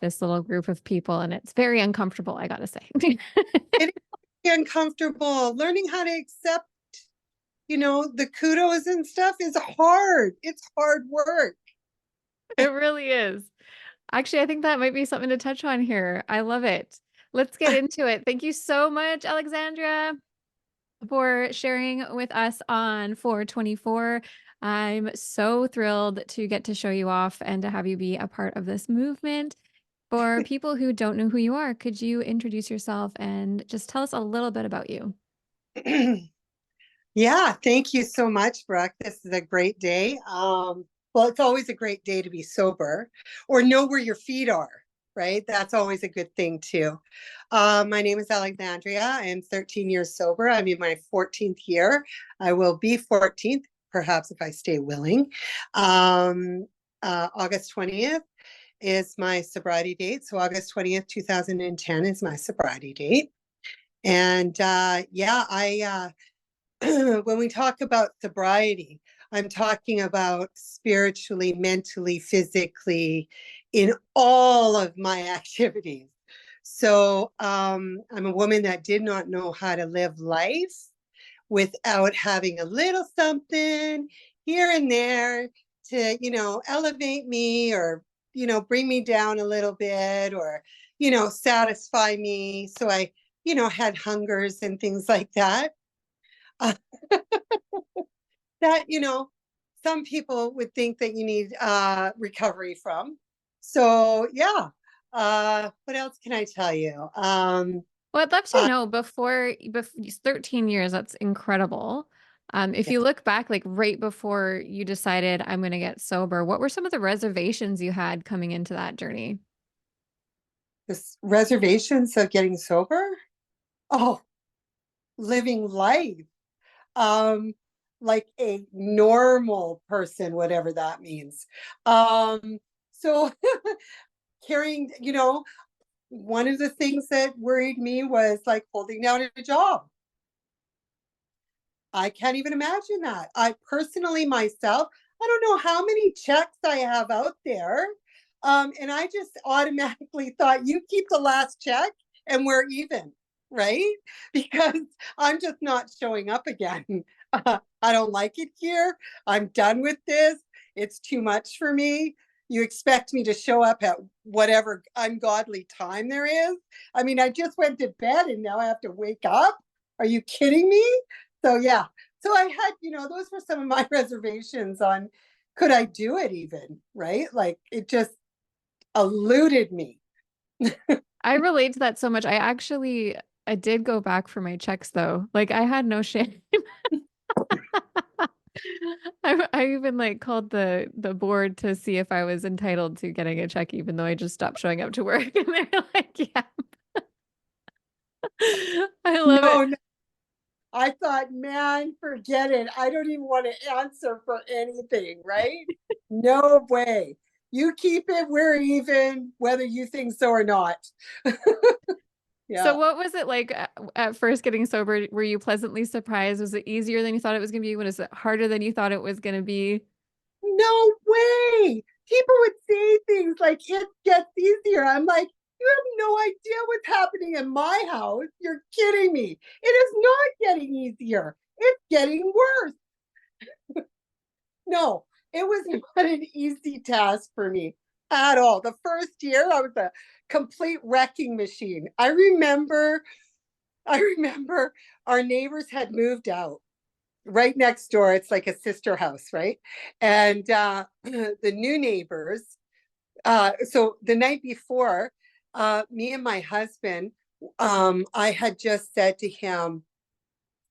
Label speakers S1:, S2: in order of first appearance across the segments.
S1: this little group of people, and it's very uncomfortable, I gotta say.
S2: It is uncomfortable. Learning how to accept, the kudos and stuff is hard. It's hard work.
S1: It really is. Actually, I think that might be something to touch on here. I love it. Let's get into it. Thank you so much, Alexandria, for sharing with us on 424. I'm so thrilled to get to show you off and to have you be a part of this movement. For people who don't know who you are, could you introduce yourself and just tell us a little bit about you?
S2: Yeah, thank you so much, Brooke. This is a great day. Well, it's always a great day to be sober or know where your feet are, right? That's always a good thing too. My name is Alexandria. I am 13 years sober. I'm in my 14th year. I will be 14th, perhaps if I stay willing. August 20th is my sobriety date. So August 20th, 2010 is my sobriety date. And when we talk about sobriety, I'm talking about spiritually, mentally, physically, in all of my activities. So I'm a woman that did not know how to live life without having a little something here and there to, elevate me or, bring me down a little bit or, satisfy me. So I, had hungers and things like that. Uh, that some people would think that you need recovery from. So yeah, what else can I tell you?
S1: Well, I'd love to
S2: uh,
S1: know before 13 years, that's incredible. If
S2: yeah,
S1: you look back, like right before you decided I'm going to get sober, what were some of the reservations you had coming into that journey?
S2: this reservations of getting sober. Oh, living life um like a normal person, whatever that means. So carrying, one of the things that worried me was like holding down a job. I can't even imagine that. I personally myself, I don't know how many checks I have out there. And I just automatically thought you keep the last check and we're even, right? Because I'm just not showing up again. I don't like it here. I'm done with this. It's too much for me. You expect me to show up at whatever ungodly time there is. I mean, I just went to bed and now I have to wake up. Are you kidding me? So yeah, so I had, those were some of my reservations on could I do it even, right? Like it just eluded me.
S1: I relate to that so much. I did go back for my checks though. Like I had no shame. I even like called the board to see if I was entitled to getting a check, even though I just stopped showing up to work. And they're like, yeah, I love it.
S2: No, no, I thought, man, forget it. I don't even want to answer for anything, right? No way. You keep it, we're even, whether you think so or not.
S1: So
S2: Yeah.
S1: what was it like at first getting sober? Were you pleasantly surprised? Was it easier than you thought it was going to be? Was it harder than you thought it was going to be?
S2: No way. People would say things like it gets easier. I'm like, you have no idea what's happening in my house. You're kidding me. It is not getting easier. It's getting worse. No, it was not an easy task for me at all. The first year I was a complete wrecking machine. I remember our neighbors had moved out right next door. It's like a sister house, right? And the new neighbors, so the night before, me and my husband, I had just said to him,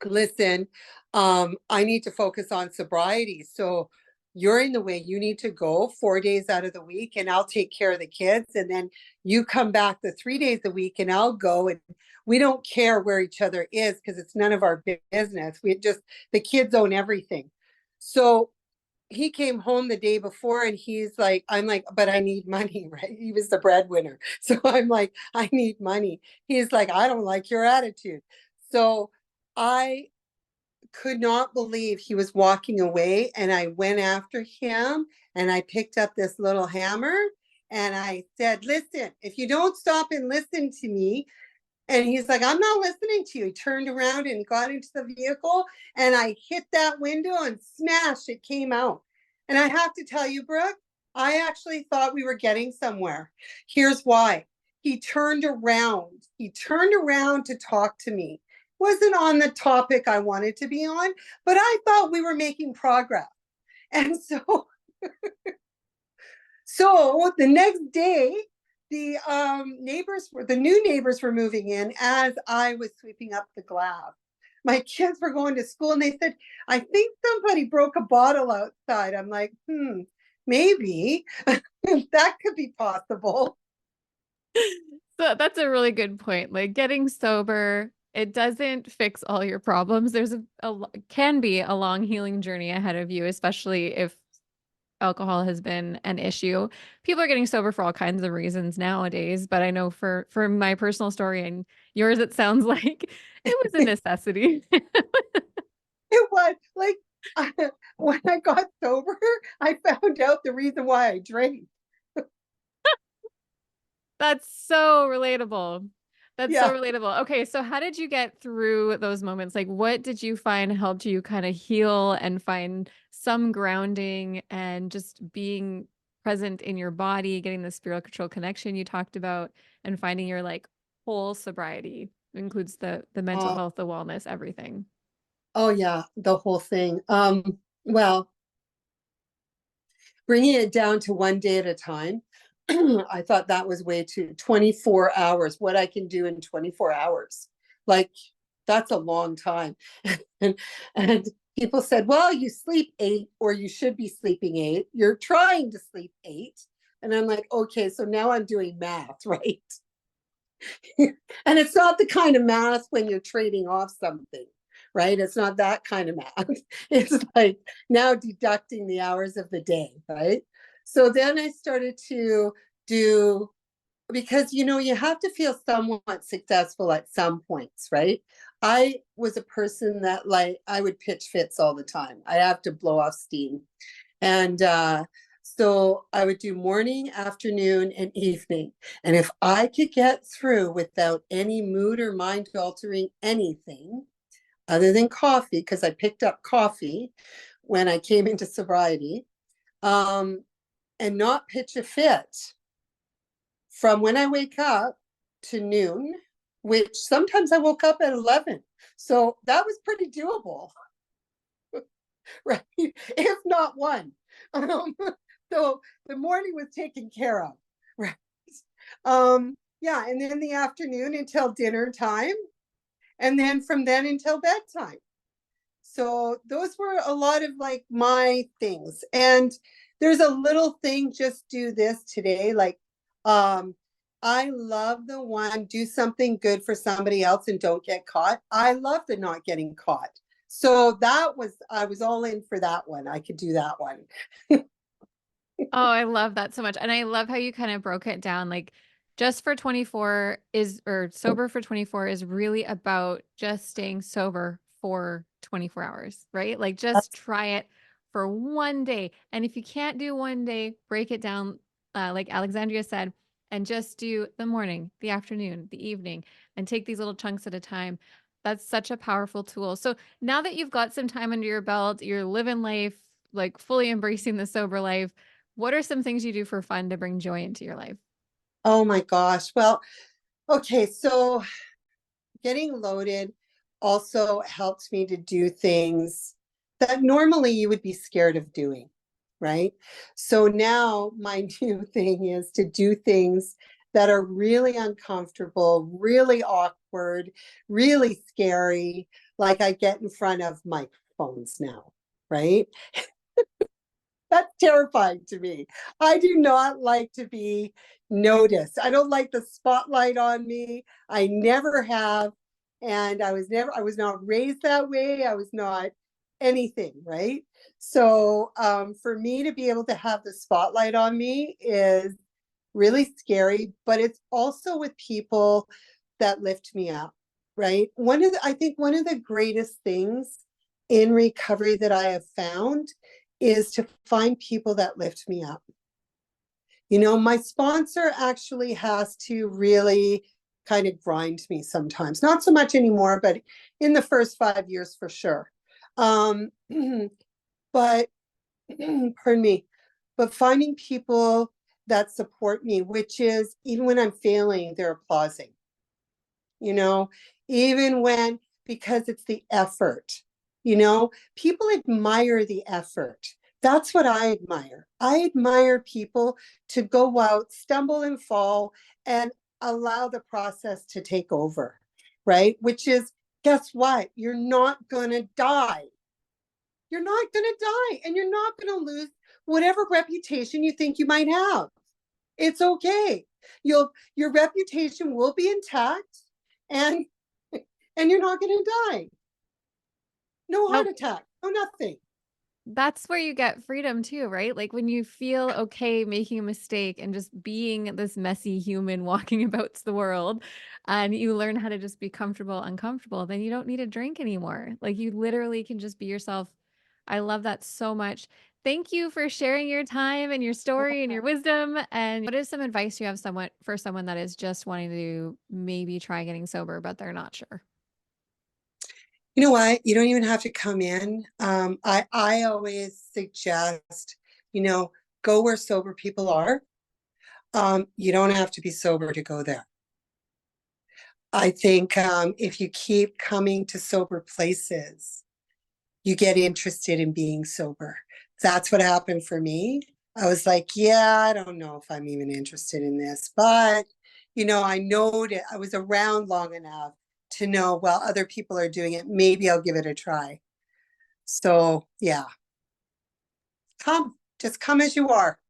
S2: listen, I need to focus on sobriety. So you're in the way. You need to go 4 days out of the week and I'll take care of the kids. And then you come back the 3 days a week and I'll go. And we don't care where each other is because it's none of our business. The kids own everything. So he came home the day before and I'm like, but I need money, right? He was the breadwinner. So I'm like, I need money. He's like, I don't like your attitude. So I could not believe he was walking away and I went after him and I picked up this little hammer And I said, listen, if you don't stop and listen to me. And he's like, I'm not listening to you. He turned around and got into the vehicle, and I hit that window and smashed. It came out. And I have to tell you, Brooke, I actually thought we were getting somewhere. Here's why. He turned around. He turned around to talk to me. Wasn't on the topic I wanted to be on, but I thought we were making progress. And so the next day, the new neighbors were moving in as I was sweeping up the glass. My kids were going to school, and they said, I think somebody broke a bottle outside. I'm like, maybe that could be possible.
S1: So that's a really good point. Like getting sober, it doesn't fix all your problems. There's can be a long healing journey ahead of you, especially if alcohol has been an issue. People are getting sober for all kinds of reasons nowadays, but I know for my personal story and yours, it sounds like it was a necessity.
S2: It was like when I got sober, I found out the reason why I drank.
S1: That's so relatable. That's so
S2: Yeah.
S1: relatable. Okay, so how did you get through those moments? Like, what did you find helped you kind of heal and find some grounding and just being present in your body, getting the spiritual connection you talked about, and finding your like whole sobriety? It includes the mental
S2: Oh,
S1: health, the wellness, everything.
S2: oh yeah, the whole thing. Well, bringing it down to one day at a time. I thought that was way too 24 hours, what I can do in 24 hours. Like, that's a long time. and and people said, well, you sleep 8, or you should be sleeping 8. You're trying to sleep 8. And I'm like, okay, so now I'm doing math, right? And it's not the kind of math when you're trading off something, right? It's not that kind of math. It's like now deducting the hours of the day, right? So then I started to do, because you have to feel somewhat successful at some points, right? I was a person that, like, I would pitch fits all the time. I have to blow off steam. And so I would do morning, afternoon, and evening. And if I could get through without any mood or mind altering anything other than coffee, because I picked up coffee when I came into sobriety, um, and not pitch a fit from when I wake up to noon, which sometimes I woke up at 11. So that was pretty doable, right? If not one. Um, so the morning was taken care of, right? Yeah, and then the afternoon until dinner time, and then from then until bedtime. So those were a lot of like my things. And there's a little thing, just do this today. Like, I love the one, do something good for somebody else and don't get caught. I love the not getting caught. So I was all in for that one. I could do that one.
S1: Oh, I love that so much. And I love how you kind of broke it down. Like, just for 24 is, or sober for 24 is really about just staying sober for 24 hours, right? Like, just try it for one day. And if you can't do one day, break it down, like Alexandria said, and just do the morning, the afternoon, the evening, and take these little chunks at a time. That's such a powerful tool. So now that you've got some time under your belt, you're living life, like fully embracing the sober life. What are some things you do for fun to bring joy into your life?
S2: Oh my gosh. Well, okay. So getting loaded also helps me to do things that normally you would be scared of doing, right? So now my new thing is to do things that are really uncomfortable, really awkward, really scary. Like, I get in front of microphones now, right? That's terrifying to me. I do not like to be noticed. I don't like the spotlight on me. I never have. And I was not raised that way. I was not anything, right? So for me to be able to have the spotlight on me is really scary, but it's also with people that lift me up, right? I think one of the greatest things in recovery that I have found is to find people that lift me up. My sponsor actually has to really kind of grind me sometimes. Not so much anymore, but in the first 5 years for sure. Um, but pardon me, but finding people that support me, which is even when I'm failing, they're applauding, you know, even when, because it's the effort, people admire the effort. That's what I admire. I admire people to go out, stumble and fall, and allow the process to take over, right? Which is, guess what? You're not going to die. You're not going to die, and you're not going to lose whatever reputation you think you might have. It's okay. Your reputation will be intact, and you're not going to die. No heart
S1: Nope.
S2: attack, no nothing.
S1: That's where you get freedom too, right? Like when you feel okay making a mistake and just being this messy human walking about the world, and you learn how to just be comfortable, uncomfortable, then you don't need a drink anymore. Like you literally can just be yourself. I love that so much. Thank you for sharing your time and your story and your wisdom. And what is some advice you have someone for someone that is just wanting to maybe try getting sober, but they're not sure?
S2: You know what? You don't even have to come in. I always suggest, go where sober people are. You don't have to be sober to go there. I think if you keep coming to sober places, you get interested in being sober. That's what happened for me. I was like, yeah, I don't know if I'm even interested in this, but I know that I was around long enough to know, well, other people are doing it. Maybe I'll give it a try. So yeah, just come as you are.